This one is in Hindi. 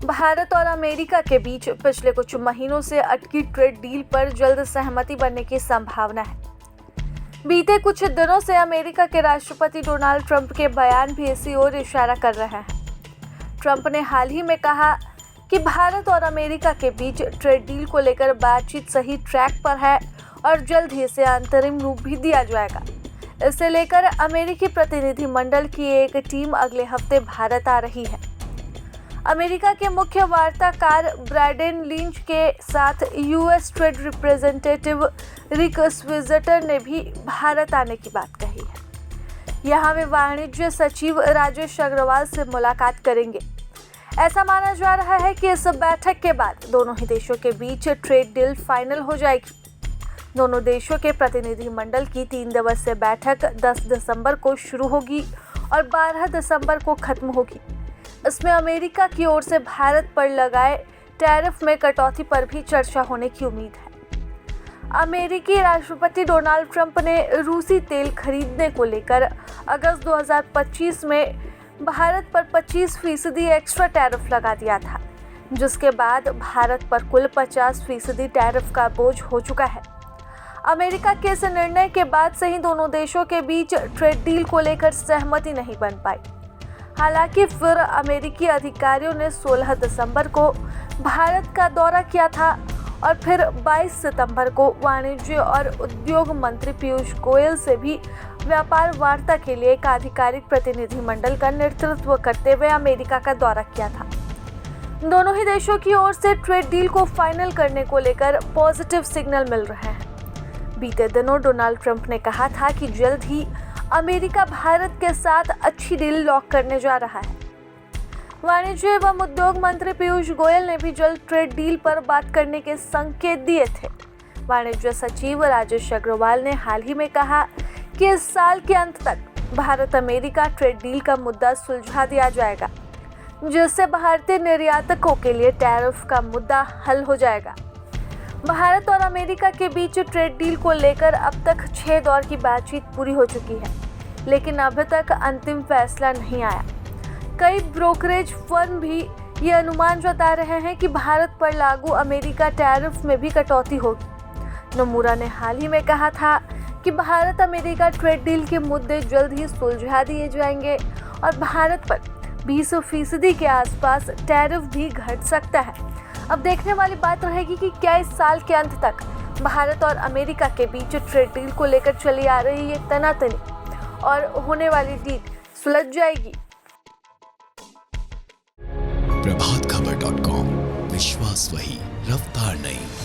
भारत और अमेरिका के बीच पिछले कुछ महीनों से अटकी ट्रेड डील पर जल्द सहमति बनने की संभावना है। बीते कुछ दिनों से अमेरिका के राष्ट्रपति डोनाल्ड ट्रंप के बयान भी इसी ओर इशारा कर रहे हैं। ट्रंप ने हाल ही में कहा कि भारत और अमेरिका के बीच ट्रेड डील को लेकर बातचीत सही ट्रैक पर है और जल्द ही इसे अंतरिम रूप भी दिया जाएगा। इसे लेकर अमेरिकी प्रतिनिधि मंडल की एक टीम अगले हफ्ते भारत आ रही है। अमेरिका के मुख्य वार्ताकार ब्रैडन लिंच के साथ यूएस ट्रेड रिप्रेजेंटेटिव रिक स्विट्जर ने भी भारत आने की बात कही है। यहाँ वे वाणिज्य सचिव राजेश अग्रवाल से मुलाकात करेंगे। ऐसा माना जा रहा है कि इस बैठक के बाद दोनों ही देशों के बीच ट्रेड डील फाइनल हो जाएगी। दोनों देशों के प्रतिनिधि मंडल की 3 दिवसीय बैठक 10 दिसंबर को शुरू होगी और 12 दिसंबर को खत्म होगी। इसमें अमेरिका की ओर से भारत पर लगाए टैरिफ में कटौती पर भी चर्चा होने की उम्मीद है। अमेरिकी राष्ट्रपति डोनाल्ड ट्रंप ने रूसी तेल खरीदने को लेकर अगस्त 2025 में भारत पर 25% एक्स्ट्रा टैरिफ लगा दिया था, जिसके बाद भारत पर कुल 50% टैरिफ का बोझ हो चुका है। अमेरिका के इस निर्णय के बाद से ही दोनों देशों के बीच ट्रेड डील को लेकर सहमति नहीं बन पाई। हालांकि फिर अमेरिकी अधिकारियों ने 16 दिसंबर को भारत का दौरा किया था और फिर 22 सितंबर को वाणिज्य और उद्योग मंत्री पीयूष गोयल से भी व्यापार वार्ता के लिए एक आधिकारिक प्रतिनिधि मंडल का नेतृत्व करते हुए अमेरिका का दौरा किया था। दोनों ही देशों की ओर से ट्रेड डील को फाइनल करने को लेकर पॉजिटिव सिग्नल मिल रहे हैं। बीते दिनों डोनाल्ड ट्रंप ने कहा था कि जल्द ही अमेरिका भारत के साथ अच्छी डील लॉक करने जा रहा है। वाणिज्य एवं उद्योग मंत्री पीयूष गोयल ने भी जल्द ट्रेड डील पर बात करने के संकेत दिए थे। वाणिज्य सचिव राजेश अग्रवाल ने हाल ही में कहा कि इस साल के अंत तक भारत अमेरिका ट्रेड डील का मुद्दा सुलझा दिया जाएगा, जिससे भारतीय निर्यातकों के लिए टैरिफ का मुद्दा हल हो जाएगा। भारत और अमेरिका के बीच ट्रेड डील को लेकर अब तक 6 दौर की बातचीत पूरी हो चुकी है, लेकिन अभी तक अंतिम फैसला नहीं आया। कई ब्रोकरेज फर्म भी ये अनुमान जता रहे हैं कि भारत पर लागू अमेरिका टैरिफ में भी कटौती होगी। नोमुरा ने हाल ही में कहा था कि भारत अमेरिका ट्रेड डील के मुद्दे जल्द ही सुलझा दिए जाएंगे और भारत पर 20% के आसपास टैरिफ भी घट सकता है। अब देखने वाली बात रहेगी कि क्या इस साल के अंत तक भारत और अमेरिका के बीच ट्रेड डील को लेकर चली आ रही ये तनातनी और होने वाली डील सुलझ जाएगी। प्रभातखबर.com, विश्वास वही, रफ्तार नहीं।